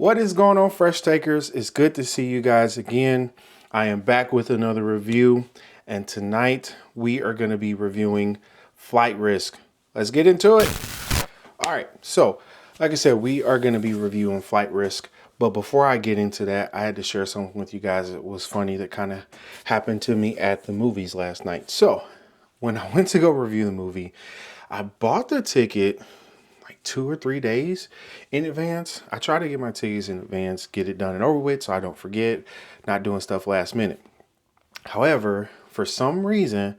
What is going on, Fresh Takers? It's good to see you guys again. I am back with another review, and tonight we are going to be reviewing Flight Risk. Let's get into it. All right, so like I said, we are going to be reviewing Flight Risk. But before I get into that, I had to share something with you guys that was funny that kind of happened to me at the movies last night. So, when I went to go review the movie, I bought the ticket like 2 or 3 days in advance. I try to get my tickets in advance, get it done and over with so I don't forget, not doing stuff last minute. However, for some reason,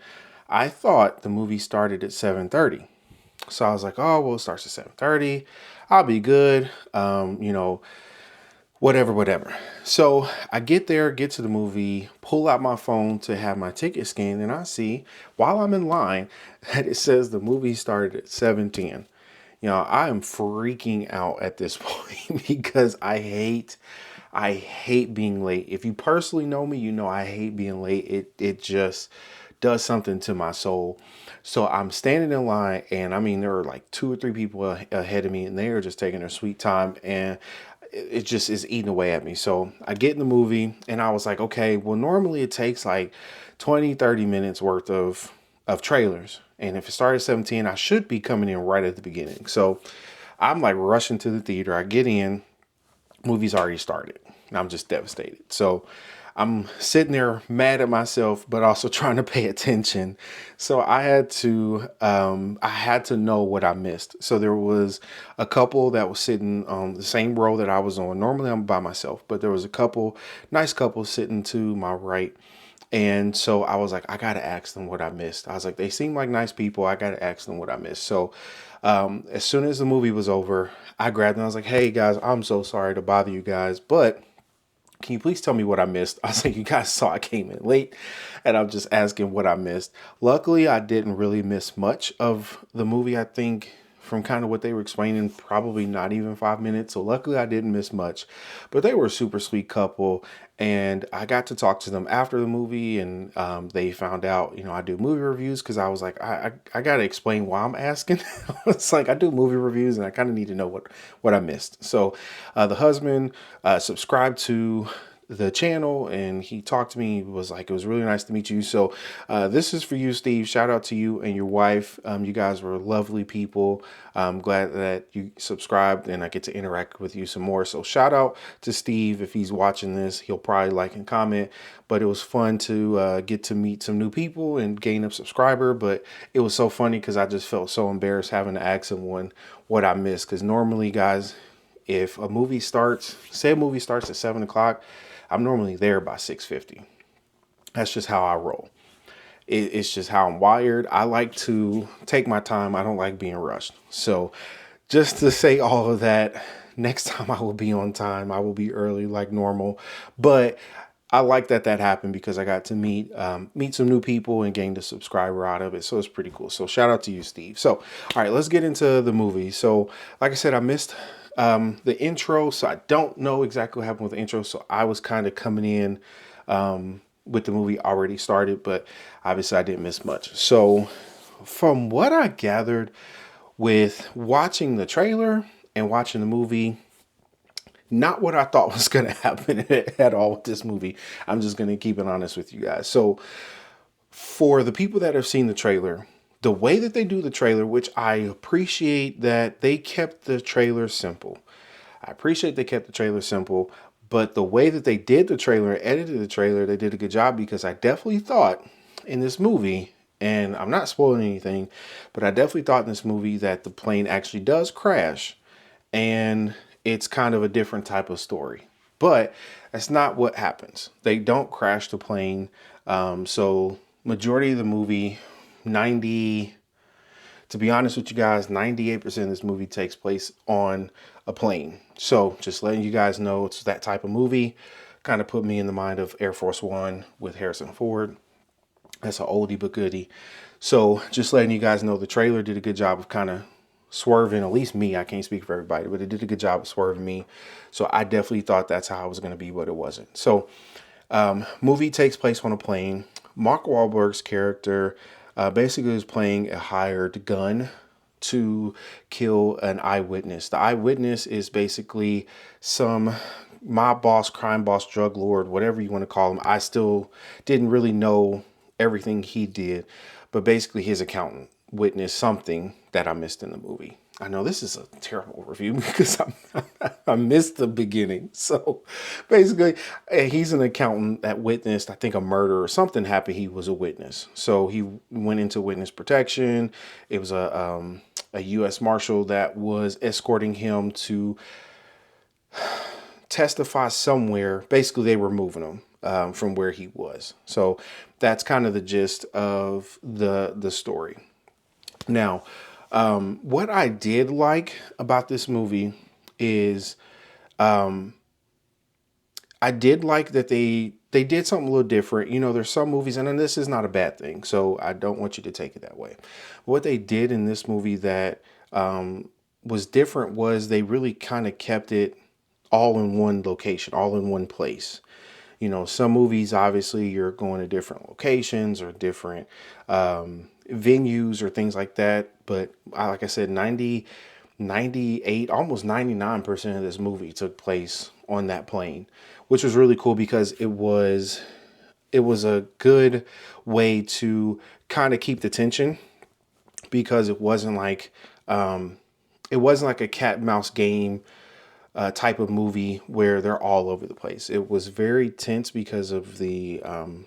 I thought the movie started at 7:30. So I was like, oh, well, it starts at 7:30. I'll be good. Whatever. So I get there, get to the movie, pull out my phone to have my ticket scanned, and I see while I'm in line that it says the movie started at 7:10. I am freaking out at this point because I hate being late. If you personally know me, you know I hate being late. It just does something to my soul. So I'm standing in line, and I mean there are like 2 or 3 people ahead of me, and they are just taking their sweet time, and it just is eating away at me. So I get in the movie, and I was like, okay, well, normally it takes like 20-30 minutes worth of trailers. And if it started at 17, I should be coming in right at the beginning. So I'm like rushing to the theater. I get in, movie's already started. And I'm just devastated. So I'm sitting there mad at myself, but also trying to pay attention. So I had to know what I missed. So there was a couple that was sitting on the same row that I was on. Normally I'm by myself, but there was a nice couple sitting to my right. And so I was like, I got to ask them what I missed. I was like, they seem like nice people. I got to ask them what I missed. So as soon as the movie was over, I grabbed them. I was like, hey guys, I'm so sorry to bother you guys, but can you please tell me what I missed? I was like, you guys saw I came in late, and I'm just asking what I missed. Luckily, I didn't really miss much of the movie. I think from kind of what they were explaining, probably not even 5 minutes. So luckily, I didn't miss much. But they were a super sweet couple, and I got to talk to them after the movie, and they found out, I do movie reviews because I was like, I got to explain why I'm asking. It's like I do movie reviews, and I kind of need to know what I missed. So the husband subscribed to the channel, and he talked to me. He was like, it was really nice to meet you. So this is for you, Steve. Shout out to you and your wife. You guys were lovely people. I'm glad that you subscribed and I get to interact with you some more. So shout out to Steve. If he's watching this, he'll probably like and comment. But it was fun to get to meet some new people and gain a subscriber. But it was so funny because I just felt so embarrassed having to ask someone what I missed. Because normally, guys, if a movie starts, say a movie starts at 7 o'clock, I'm normally there by 6:50. That's just how I roll. It's just how I'm wired. I like to take my time. I don't like being rushed. So just to say all of that, next time I will be on time. I will be early like normal. But I like that happened because I got to meet some new people and gained a subscriber out of it. So it's pretty cool. So shout out to you, Steve. So, all right, let's get into the movie. So like I said, I missed the intro. So I don't know exactly what happened with the intro. So I was kind of coming in with the movie already started, but obviously I didn't miss much. So from what I gathered with watching the trailer and watching the movie, not what I thought was going to happen at all with this movie. I'm just going to keep it honest with you guys. So for the people that have seen the trailer, the way that they do the trailer, which I appreciate that they kept the trailer simple. I appreciate they kept the trailer simple, but the way that they did the trailer and edited the trailer, they did a good job because I definitely thought in this movie, and I'm not spoiling anything, but I definitely thought in this movie that the plane actually does crash and it's kind of a different type of story. But that's not what happens. They don't crash the plane. So majority of the movie, 90, to be honest with you guys, 98% of this movie takes place on a plane. So just letting you guys know it's that type of movie. Kind of put me in the mind of Air Force One with Harrison Ford. That's an oldie but goodie. So just letting you guys know the trailer did a good job of kind of swerving, at least me. I can't speak for everybody, but it did a good job of swerving me. So I definitely thought that's how it was going to be, but it wasn't. So movie takes place on a plane. Mark Wahlberg's character basically is playing a hired gun to kill an eyewitness. The eyewitness is basically some mob boss, crime boss, drug lord, whatever you want to call him. I still didn't really know everything he did, but basically his accountant witnessed something that I missed in the movie. I know this is a terrible review because I missed the beginning. So basically, he's an accountant that witnessed, I think, a murder or something happened. He was a witness. So he went into witness protection. It was a U.S. marshal that was escorting him to testify somewhere. Basically, they were moving him from where he was. So that's kind of the gist of the story. Now, what I did like about this movie is I did like that they did something a little different. You know, there's some movies, and then this is not a bad thing, so I don't want you to take it that way. What they did in this movie that was different was they really kind of kept it all in one location, all in one place. You know, some movies, obviously, you're going to different locations or different venues or things like that. But like I said, 98, almost 99% of this movie took place on that plane, which was really cool because it was a good way to kind of keep the tension because it wasn't like a cat and mouse game type of movie where they're all over the place. It was very tense because of the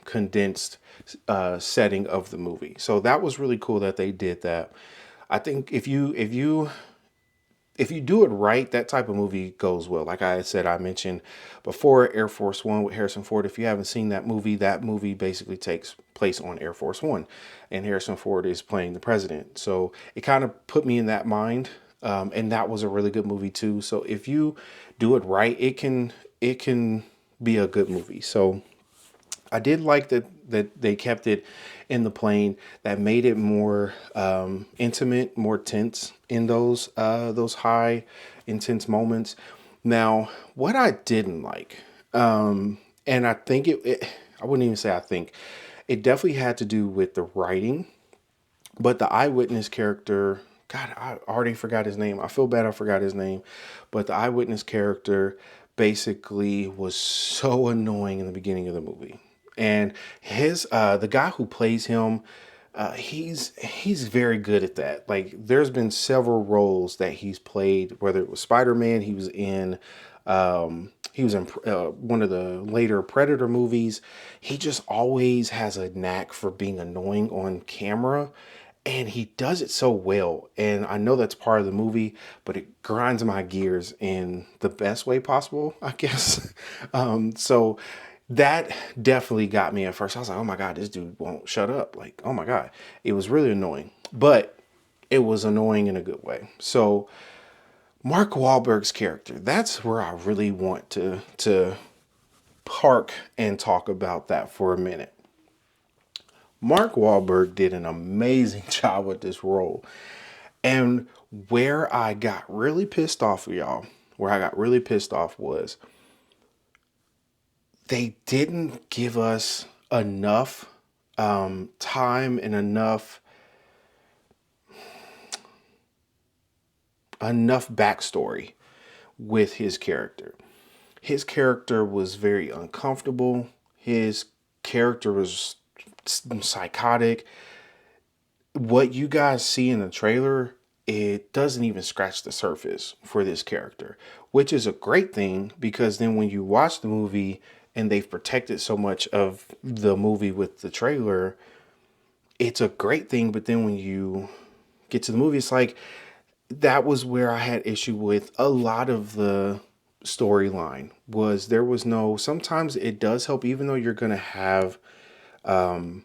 condensed setting of the movie. So that was really cool that they did that. I think if you do it right, that type of movie goes well. Like I said, I mentioned before Air Force One with Harrison Ford. If you haven't seen that movie basically takes place on Air Force One, and Harrison Ford is playing the president. So it kind of put me in that mind, and that was a really good movie too. So if you do it right, it can be a good movie. So I did like that they kept it in the plane. That made it more intimate, more tense in those high intense moments. Now, what I didn't like, and I think I wouldn't even say I think, it definitely had to do with the writing. But the eyewitness character, God, I already forgot his name. I feel bad I forgot his name. But the eyewitness character basically was so annoying in the beginning of the movie. And the guy who plays him, he's very good at that. Like there's been several roles that he's played, whether it was Spider-Man, he was in one of the later Predator movies. He just always has a knack for being annoying on camera. And he does it so well. And I know that's part of the movie, but it grinds my gears in the best way possible, I guess. So that definitely got me at first. I was like, oh my God, this dude won't shut up. Like, oh my God. It was really annoying. But it was annoying in a good way. So Mark Wahlberg's character, that's where I really want to park and talk about that for a minute. Mark Wahlberg did an amazing job with this role. And where I got really pissed off, y'all, where I got really pissed off was they didn't give us enough time and enough backstory with his character. His character was very uncomfortable. His character was psychotic. What you guys see in the trailer, it doesn't even scratch the surface for this character, which is a great thing because then when you watch the movie and they've protected so much of the movie with the trailer, it's a great thing. But then when you get to the movie, it's like that was where I had issue with a lot of the storyline was there was no, sometimes it does help even though you're going to have even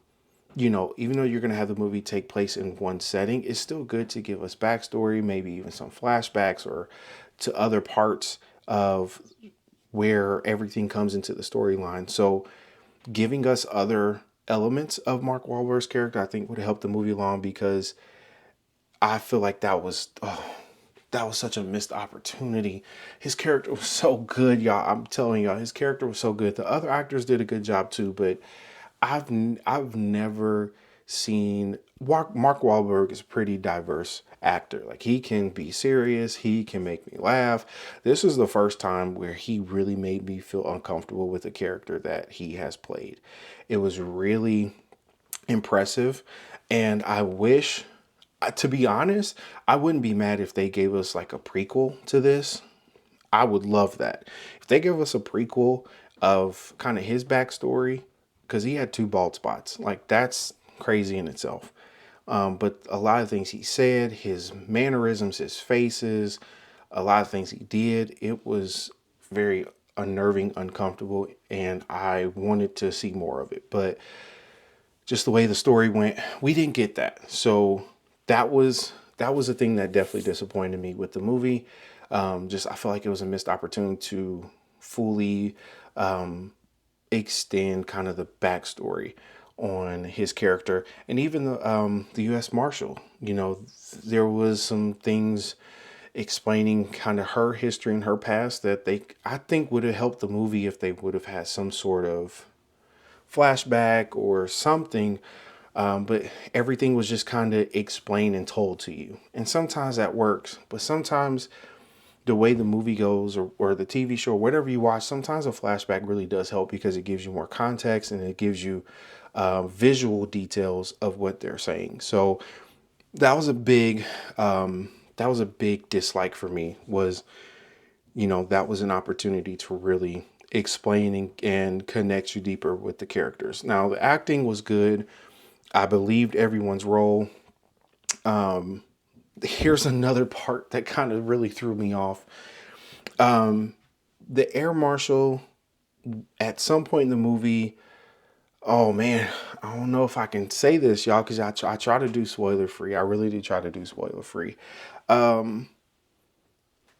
though you're going to have the movie take place in one setting, it's still good to give us backstory, maybe even some flashbacks or to other parts of where everything comes into the storyline. So giving us other elements of Mark Wahlberg's character, I think would help the movie along because I feel like that was such a missed opportunity. His character was so good, y'all. I'm telling y'all, his character was so good. The other actors did a good job too, but I've never seen Mark Wahlberg is a pretty diverse actor. Like he can be serious, he can make me laugh. This is the first time where he really made me feel uncomfortable with the character that he has played. It was really impressive, and I wish, to be honest, I wouldn't be mad if they gave us like a prequel to this. I would love that. If they give us a prequel of kind of his backstory, because he had two bald spots, like that's crazy in itself. But a lot of things he said, his mannerisms, his faces, a lot of things he did, it was very unnerving, uncomfortable, and I wanted to see more of it. But just the way the story went, we didn't get that. So that was a thing that definitely disappointed me with the movie. Just I feel like it was a missed opportunity to fully extend kind of the backstory on his character, and even the U.S. Marshal. You know, there was some things explaining kind of her history and her past that I think would have helped the movie if they would have had some sort of flashback or something. But everything was just kind of explained and told to you. And sometimes that works, but sometimes the way the movie goes, or the TV show, whatever you watch, sometimes a flashback really does help because it gives you more context and it gives you visual details of what they're saying. So that was a big dislike for me. Was, that was an opportunity to really explain and connect you deeper with the characters. Now the acting was good. I believed everyone's role. Here's another part that kind of really threw me off. The air marshal at some point in the movie. Oh man, I don't know if I can say this, y'all, because I try to do spoiler free. I really do try to do spoiler free.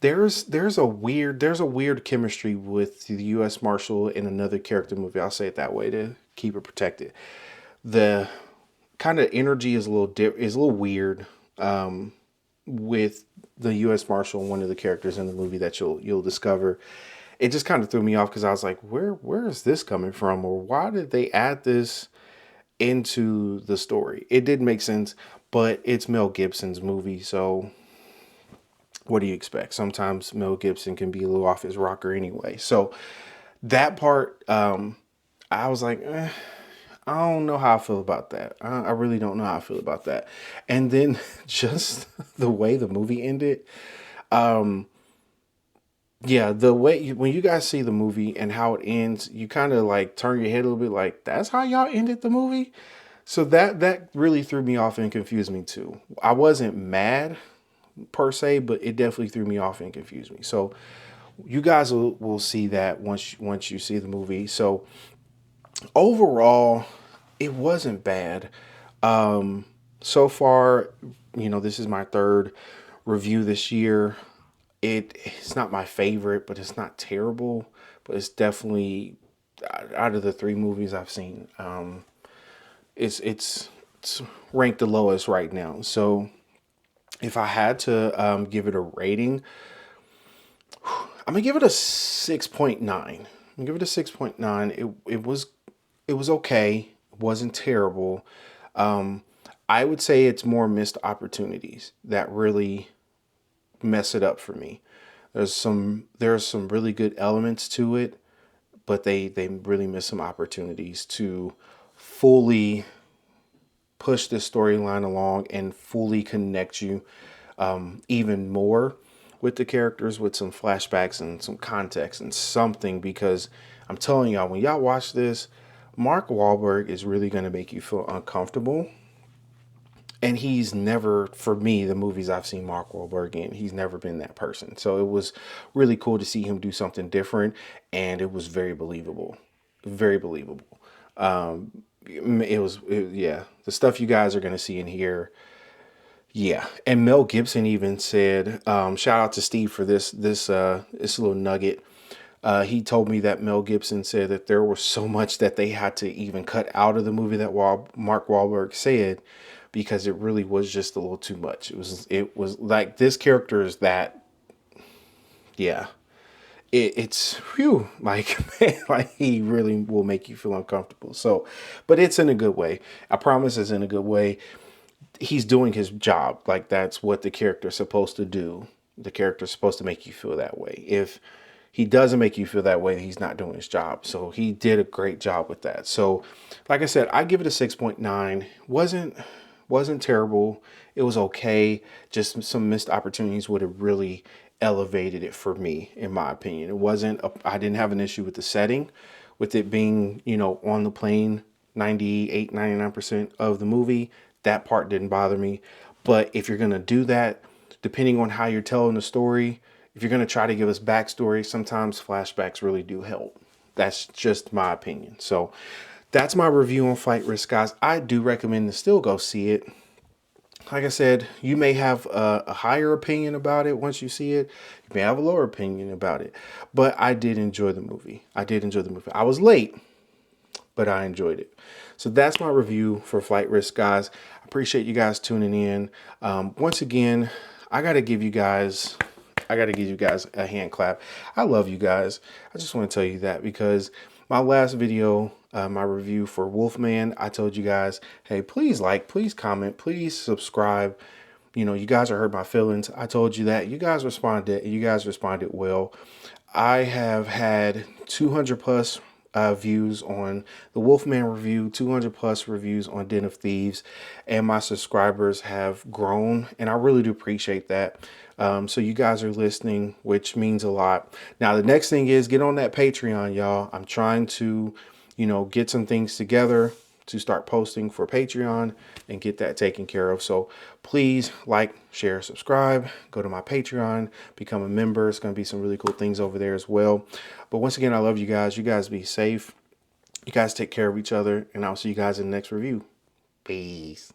There's a weird chemistry with the U.S. Marshal in another character movie. I'll say it that way to keep it protected. The kind of energy is a little weird with the U.S. Marshal, one of the characters in the movie that you'll discover. It just kind of threw me off because I was like, where is this coming from, or why did they add this into the story? It did make sense, but it's Mel Gibson's movie, so what do you expect? Sometimes Mel Gibson can be a little off his rocker anyway. So that part, I was like, I don't know how I feel about that. I really don't know how I feel about that. And then just the way the movie ended. Yeah, the way when you guys see the movie and how it ends, you kind of like turn your head a little bit, like that's how y'all ended the movie. So that really threw me off and confused me too. I wasn't mad per se, but it definitely threw me off and confused me. So you guys will see that once you see the movie. So overall, it wasn't bad. So far, this is my third review this year. It's not my favorite, but it's not terrible. But it's definitely out of the three movies I've seen, it's ranked the lowest right now. So if I had to give it a rating, I'm gonna give it a 6.9. I'm gonna give it a 6.9. It was okay. It wasn't terrible. I would say it's more missed opportunities that really mess it up for me. There's some really good elements to it, but they really miss some opportunities to fully push this storyline along and fully connect you even more with the characters, with some flashbacks and some context and something, because I'm telling y'all, when y'all watch this, Mark Wahlberg is really going to make you feel uncomfortable. And he's never, for me, the movies I've seen Mark Wahlberg in, he's never been that person. So it was really cool to see him do something different, and it was very believable, very believable. Yeah, the stuff you guys are gonna see in here. Yeah, and Mel Gibson even said, shout out to Steve for this little nugget. He told me that Mel Gibson said that there was so much that they had to even cut out of the movie that Mark Wahlberg said, because it really was just a little too much. It was like this character is that, yeah. it's whew, like man, like he really will make you feel uncomfortable. So, but it's in a good way. I promise it's in a good way. He's doing his job. Like that's what the character's supposed to do. The character's supposed to make you feel that way. If he doesn't make you feel that way, he's not doing his job. So he did a great job with that. So, like I said, I give it a 6.9. Wasn't terrible. It was okay. Just some missed opportunities would have really elevated it for me, in my opinion. It wasn't. I didn't have an issue with the setting, with it being on the plane 98, 99% of the movie. That part didn't bother me. But if you're gonna do that, depending on how you're telling the story, if you're gonna try to give us backstory, sometimes flashbacks really do help. That's just my opinion. So that's my review on Flight Risk, guys. I do recommend to still go see it. Like I said, you may have a higher opinion about it once you see it. You may have a lower opinion about it. But I did enjoy the movie. I did enjoy the movie. I was late, but I enjoyed it. So that's my review for Flight Risk, guys. I appreciate you guys tuning in. Once again, I gotta give you guys a hand clap. I love you guys. I just want to tell you that because my last video, my review for Wolfman, I told you guys, hey, please like, please comment, please subscribe. You guys are hurt my feelings. I told you that. You guys responded. You guys responded well. I have had 200 plus views on the Wolfman review, 200 plus reviews on Den of Thieves, and my subscribers have grown, and I really do appreciate that. So you guys are listening, which means a lot. Now, the next thing is get on that Patreon, y'all. I'm trying to, get some things together to start posting for Patreon and get that taken care of. So please like, share, subscribe, go to my Patreon, become a member. It's going to be some really cool things over there as well. But once again, I love you guys. You guys be safe. You guys take care of each other, and I'll see you guys in the next review. Peace.